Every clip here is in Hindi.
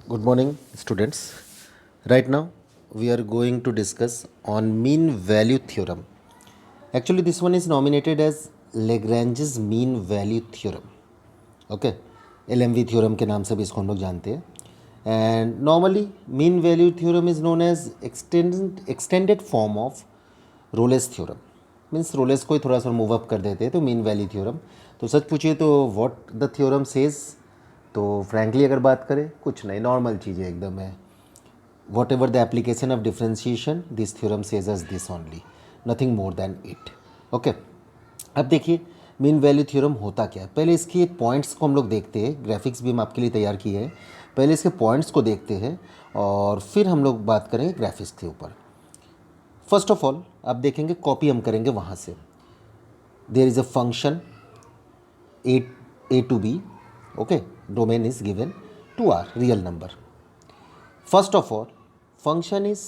Good morning, students. Right now, we are going to discuss on mean value theorem. Actually, this one is nominated as Lagrange's mean value theorem. Okay, LMV theorem के नाम से भी इसको हम लोग जानते हैं. And normally, mean value theorem is known as extended form of Rolle's theorem. Means Rolle's को ही थोड़ा सा मूव अप कर देते हैं तो मीन वैल्यू थ्योरम. तो सच पूछिए तो व्हाट द थ्योरम सेज, तो फ्रैंकली अगर बात करें कुछ नहीं, नॉर्मल चीज़ें एकदम है. What ever the application of differentiation, this theorem says us this only, nothing more than it. Okay, अब देखिए मीन वैल्यू थ्योरम होता क्या है. पहले इसके पॉइंट्स को हम लोग देखते हैं. ग्राफिक्स भी हम आपके लिए तैयार किए हैं. पहले इसके पॉइंट्स को देखते हैं और फिर हम लोग बात करेंगे ग्राफिक्स के ऊपर. फर्स्ट ऑफ ऑल आप देखेंगे, कॉपी हम करेंगे वहाँ से. There is a function a to b. Okay, domain is given to r, real number. First of all, function is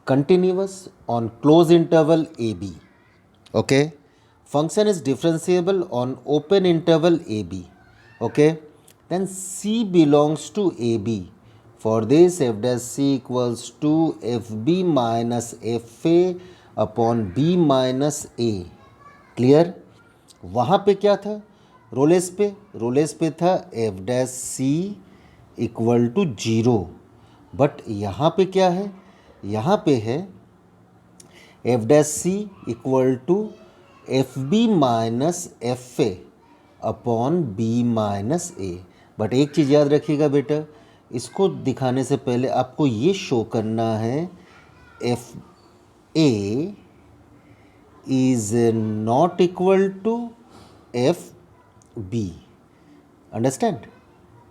continuous on closed interval ab. Okay, function is differentiable on open interval ab. Okay, then c belongs to ab. For this, f dash c equals to fb minus fa upon b minus a. Clear. वहाँ पे क्या था, रोलेस पे था F dash C equal to zero. But यहाँ पे क्या है, यहाँ पे है F dash C equal to F B minus F A upon B minus A. But एक चीज़ याद रखिएगा बेटा, इसको दिखाने से पहले आपको ये शो करना है F A is not equal to F B. Understand.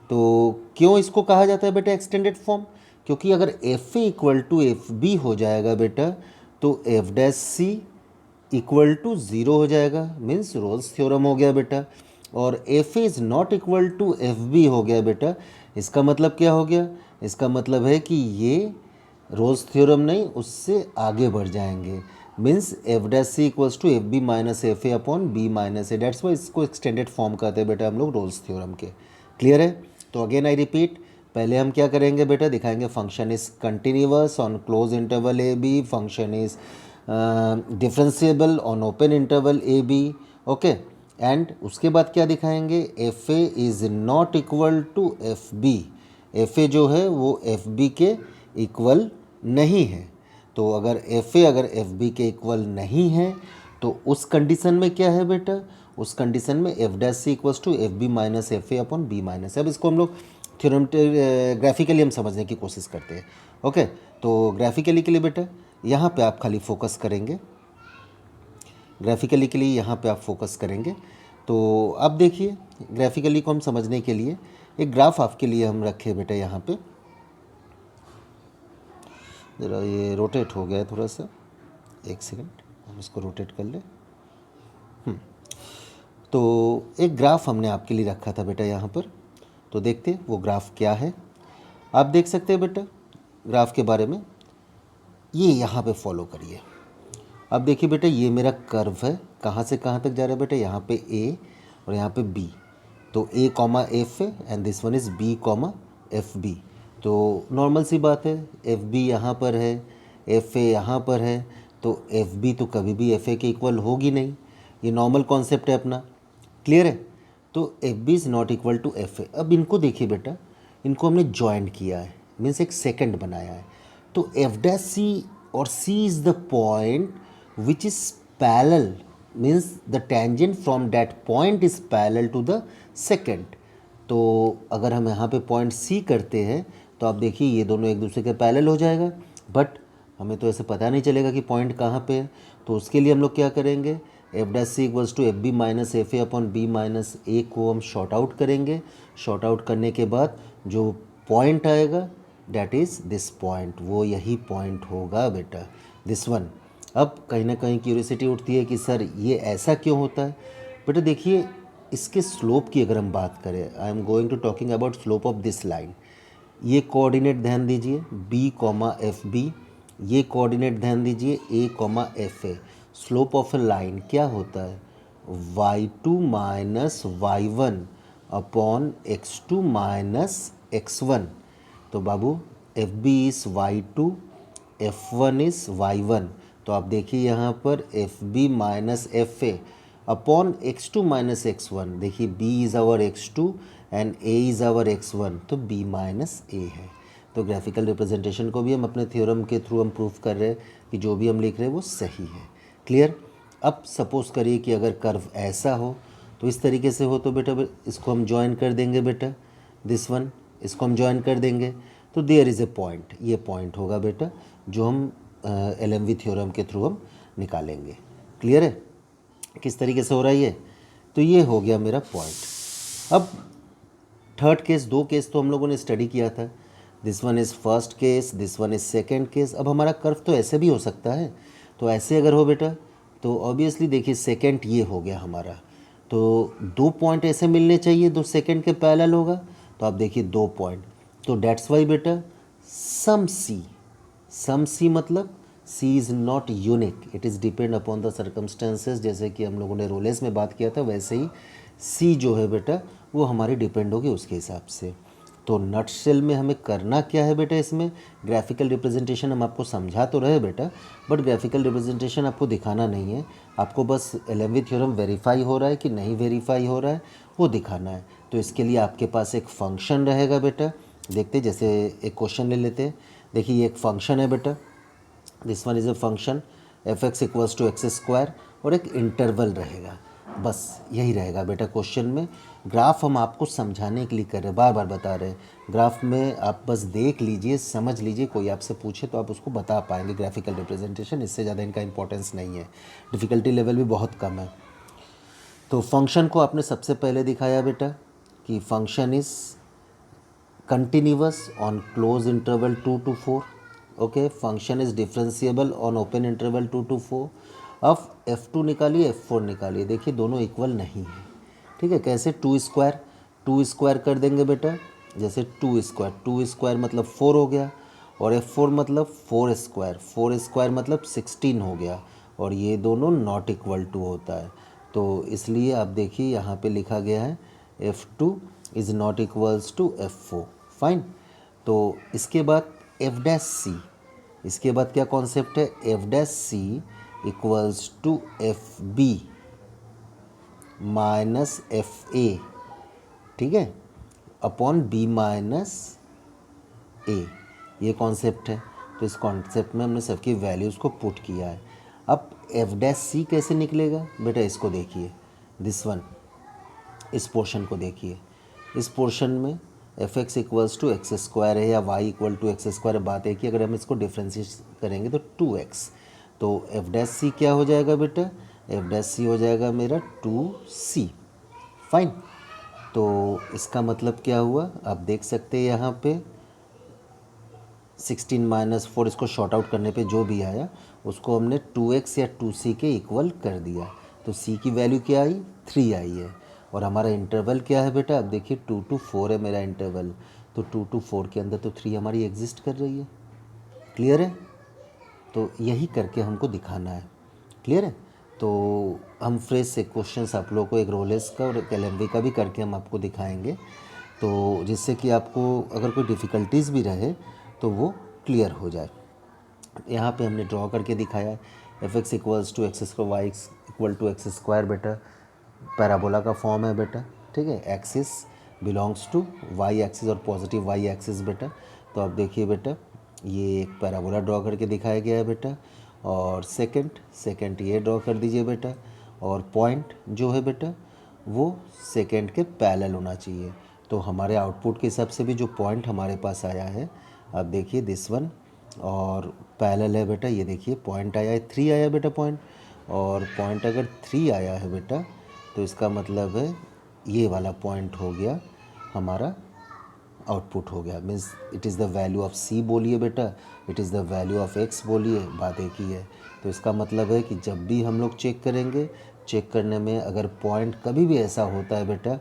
तो क्यों इसको कहा जाता है बेटा एक्सटेंडेड फॉर्म, क्योंकि अगर F A equal to F B हो जाएगा बेटा तो F dash C equal to zero हो जाएगा. मीन्स रोल्स थ्योरम हो गया बेटा. और F A is not equal to F B हो गया बेटा. इसका मतलब क्या हो गया, इसका मतलब है कि ये रोल्स थ्योरम नहीं, उससे आगे बढ़ जाएंगे. Means F dash C equals to F B minus F A upon B minus A. That's why इसको एक्सटेंडेड फॉर्म कहते हैं बेटा हम लोग रोल्स थ्योरम के. क्लियर है. तो अगेन आई रिपीट, पहले हम क्या करेंगे बेटा, दिखाएंगे function is continuous on close interval A B, function is differentiable on open interval A B. Okay, and उसके बाद क्या दिखाएंगे, F A is not equal to F B. F A जो है वो एफ बी के इक्वल नहीं है. तो अगर एफ ए अगर एफ बी के इक्वल नहीं है तो उस कंडीशन में क्या है बेटा, उस कंडीशन में F dash C equals to F B minus F A upon B minus. अब इसको हम लोग थ्योरम ग्राफिकली हम समझने की कोशिश करते हैं. ओके, तो ग्राफिकली के लिए बेटा यहाँ पे आप खाली फोकस करेंगे, ग्राफिकली के लिए यहाँ पे आप फोकस करेंगे. तो अब देखिए ग्राफिकली को हम समझने के लिए एक ग्राफ आपके लिए हम रखे बेटा यहाँ पे. ज़रा ये रोटेट हो गया है थोड़ा सा, एक सेकंड हम इसको रोटेट कर ले. तो एक ग्राफ हमने आपके लिए रखा था बेटा यहाँ पर. तो देखते हैं वो ग्राफ क्या है. आप देख सकते हैं बेटा ग्राफ के बारे में, ये यहाँ पे फॉलो करिए. अब देखिए बेटा ये मेरा कर्व है, कहाँ से कहाँ तक जा रहा है बेटा, यहाँ पे ए और यहाँ पे बी. तो ए कॉमा एफ है and this one is B comma F B. तो नॉर्मल सी बात है, एफ बी यहाँ पर है, एफ ए यहाँ पर है, तो एफ बी तो कभी भी एफ ए के इक्वल होगी नहीं. ये नॉर्मल कॉन्सेप्ट है अपना. क्लियर है. तो F B is not equal to F A. अब इनको देखिए बेटा, इनको हमने जॉइंट किया है, मीन्स एक सेकंड बनाया है. तो एफ डैश सी और C is the point which is parallel, means the tangent from that point is parallel to the second. तो अगर हम यहाँ पे पॉइंट सी करते हैं तो आप देखिए ये दोनों एक दूसरे के पैरेलल हो जाएगा. बट हमें तो ऐसे पता नहीं चलेगा कि पॉइंट कहाँ पे है. तो उसके लिए हम लोग क्या करेंगे, F dash C equals to F B minus F A upon B minus A को हम शॉर्ट आउट करेंगे. शॉर्ट आउट करने के बाद जो पॉइंट आएगा डैट इज़ दिस पॉइंट, वो यही पॉइंट होगा बेटा, दिस वन. अब कहीं ना कहीं क्यूरियोसिटी उठती है कि सर ये ऐसा क्यों होता है. बेटा देखिए इसके स्लोप की अगर हम बात करें, I am going to talking about slope of this line. ये कोऑर्डिनेट ध्यान दीजिए b कॉमा एफ बी, ये कोऑर्डिनेट ध्यान दीजिए a comma F A. Slope of a line क्या होता है, y2 minus Y one upon x2 minus x1. तो बाबू F B is y2, F1 is y1। तो आप देखिए यहाँ पर F B minus F A upon x2 minus x1। देखिए b is our x2 and a is our x1, तो b माइनस a है। तो ग्राफिकल रिप्रेजेंटेशन को भी हम अपने थ्योरम के थ्रू हम प्रूफ कर रहे हैं कि जो भी हम लिख रहे हैं वो सही है। क्लियर। अब सपोज करिए कि अगर कर्व ऐसा हो तो इस तरीके से हो, तो बेटा इसको हम ज्वाइन कर देंगे बेटा, दिस वन, इसको हम ज्वाइन कर देंगे, तो देयर इज़ ए पॉइंट, ये पॉइंट होगा बेटा जो हम LMV थ्योरम के थ्रू हम निकालेंगे। क्लियर है किस तरीके से हो रहा है ये? तो ये हो गया मेरा पॉइंट। अब थर्ड केस, दो केस तो हम लोगों ने स्टडी किया था, this one is first case, this one is second case. अब हमारा कर्व तो ऐसे भी हो सकता है, तो ऐसे अगर हो बेटा तो ऑब्वियसली देखिए सेकेंड ये हो गया हमारा, तो दो पॉइंट ऐसे मिलने चाहिए, दो सेकेंड के पैरेलल होगा, तो आप देखिए दो पॉइंट, तो डेट्स वाई बेटा सम सी मतलब C is not unique, it is depend upon the circumstances. जैसे कि हम लोगों ने रोलेस में बात किया था, वैसे ही सी जो है बेटा वो हमारी डिपेंड होगी उसके हिसाब से। तो नटशेल में हमें करना क्या है बेटा, इसमें ग्राफिकल रिप्रेजेंटेशन हम आपको समझा तो रहे बेटा, बट ग्राफिकल रिप्रेजेंटेशन आपको दिखाना नहीं है, आपको बस LMV थ्योरम वेरीफाई हो रहा है कि नहीं वेरीफाई हो रहा है वो दिखाना है। तो इसके लिए आपके पास एक फंक्शन रहेगा बेटा, देखते जैसे एक क्वेश्चन ले लेते हैं। देखिए ये एक फंक्शन है बेटा, this one is a function F X equals to X square, और एक इंटरवल रहेगा, बस यही रहेगा बेटा क्वेश्चन में। ग्राफ हम आपको समझाने के लिए कर रहे हैं, बार बार बता रहे हैं, ग्राफ में आप बस देख लीजिए, समझ लीजिए, कोई आपसे पूछे तो आप उसको बता पाएंगे ग्राफिकल रिप्रेजेंटेशन, इससे ज़्यादा इनका इंपॉर्टेंस नहीं है, डिफ़िकल्टी लेवल भी बहुत कम है। तो फंक्शन को आपने सबसे पहले दिखाया बेटा कि function is continuous on close interval 2 to 4, okay. Function is differentiable on open interval 2 to 4। अब F2 निकालिए, F4 निकालिए, देखिए दोनों इक्वल नहीं है, ठीक है। कैसे? टू स्क्वायर कर देंगे बेटा, जैसे टू स्क्वायर मतलब 4 हो गया, और F4 मतलब 4 स्क्वायर मतलब 16 हो गया, और ये दोनों नॉट इक्वल टू होता है। तो इसलिए आप देखिए यहाँ पे लिखा गया है F2 is not equals to F4, fine. तो इसके बाद एफ डैश सी, इसके बाद क्या कॉन्सेप्ट है, F dash C equals to F B minus F A, ठीक है, अपॉन बी माइनस ए, ये कॉन्सेप्ट है। तो इस कॉन्सेप्ट में हमने सबकी वैल्यूज़ को पुट किया है। अब एफ डैश सी कैसे निकलेगा बेटा, इसको देखिए, दिस वन, इस पोर्शन को देखिए, इस पोर्शन में F X equals to X square है या Y equal to X square, बात है कि अगर हम इसको डिफ्रेंशिएट करेंगे तो 2x, तो एफ डैश सी क्या हो जाएगा बेटा, एफ डैश सी हो जाएगा मेरा 2c, फाइन। तो इसका मतलब क्या हुआ, आप देख सकते हैं यहाँ पे 16 माइनस 4, इसको शॉर्ट आउट करने पे जो भी आया उसको हमने 2x या 2c के इक्वल कर दिया, तो c की वैल्यू क्या आई, 3 आई है। और हमारा इंटरवल क्या है बेटा, अब देखिए 2 to 4 है मेरा इंटरवल, तो 2 to 4 के अंदर तो 3 हमारी एग्जिस्ट कर रही है। क्लियर है? तो यही करके हमको दिखाना है। क्लियर है? तो हम फ्रेश से क्वेश्चंस आप लोगों को एक रोलेस का और एक LMV का भी करके हम आपको दिखाएंगे, तो जिससे कि आपको अगर कोई डिफ़िकल्टीज़ भी रहे तो वो क्लियर हो जाए। यहाँ पे हमने ड्रॉ करके दिखाया है, F X equals to X square, Y equal to X square बेटा पैराबोला का फॉर्म है बेटा, ठीक है। Axis belongs to Y axis और पॉजिटिव वाई एक्सिस बेटा। तो आप देखिए बेटा ये एक पैराबोला ड्रॉ करके दिखाया गया है बेटा, और सेकंड ये ड्रॉ कर दीजिए बेटा, और पॉइंट जो है बेटा वो सेकंड के पैरेलल होना चाहिए। तो हमारे आउटपुट के हिसाब से भी जो पॉइंट हमारे पास आया है, आप देखिए दिस वन, और पैरेलल है बेटा, ये देखिए पॉइंट आया है 3 आया बेटा पॉइंट, और पॉइंट अगर 3 आया है बेटा तो इसका मतलब है ये वाला पॉइंट हो गया हमारा आउटपुट हो गया, means it is the value of C बोलिए बेटा, it is the value of X बोलिए, बात एक ही है। तो इसका मतलब है कि जब भी हम लोग चेक करेंगे, चेक करने में अगर पॉइंट कभी भी ऐसा होता है बेटा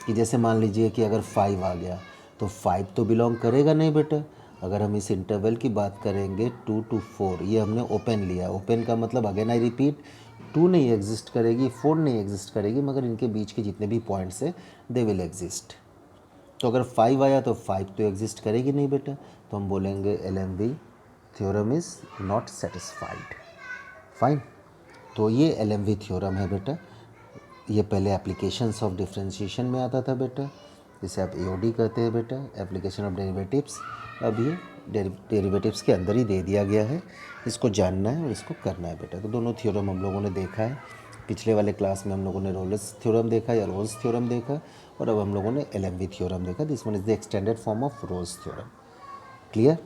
कि जैसे मान लीजिए कि अगर 5 आ गया तो 5 तो बिलोंग करेगा नहीं बेटा। अगर हम इस इंटरवल की बात करेंगे 2 to 4, ये हमने ओपन लिया, ओपन का मतलब अगेन आई रिपीट 2 नहीं एग्जिस्ट करेगी, 4 नहीं एग्जिस्ट करेगी, मगर इनके बीच के जितने भी पॉइंट्स हैं दे विल एग्जिस्ट। तो अगर 5 आया तो 5 तो एग्जिस्ट करेगी नहीं बेटा, तो हम बोलेंगे LMV theorem is not satisfied. Fine. तो ये LMV थ्योरम है बेटा। ये पहले एप्लीकेशंस ऑफ डिफरेंशिएशन में आता था बेटा, जिसे आप AOD कहते हैं बेटा, एप्लीकेशन ऑफ डेरिवेटिव्स। अब ये डेरिवेटिव्स के अंदर ही दे दिया गया है, इसको जानना है और इसको करना है बेटा। तो दोनों थ्योरम हम लोगों ने देखा है। पिछले वाले क्लास में हम लोगों ने रोल्स थ्योरम देखा या रोल्स थ्योरम देखा, और अब हम लोगों ने LMV थ्योरम देखा। This one is the extended form of Rolle's theorem. Clear?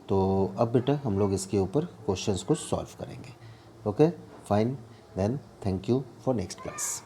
तो अब बेटा हम लोग इसके ऊपर क्वेश्चंस को सॉल्व करेंगे। Okay fine, then thank you for next class.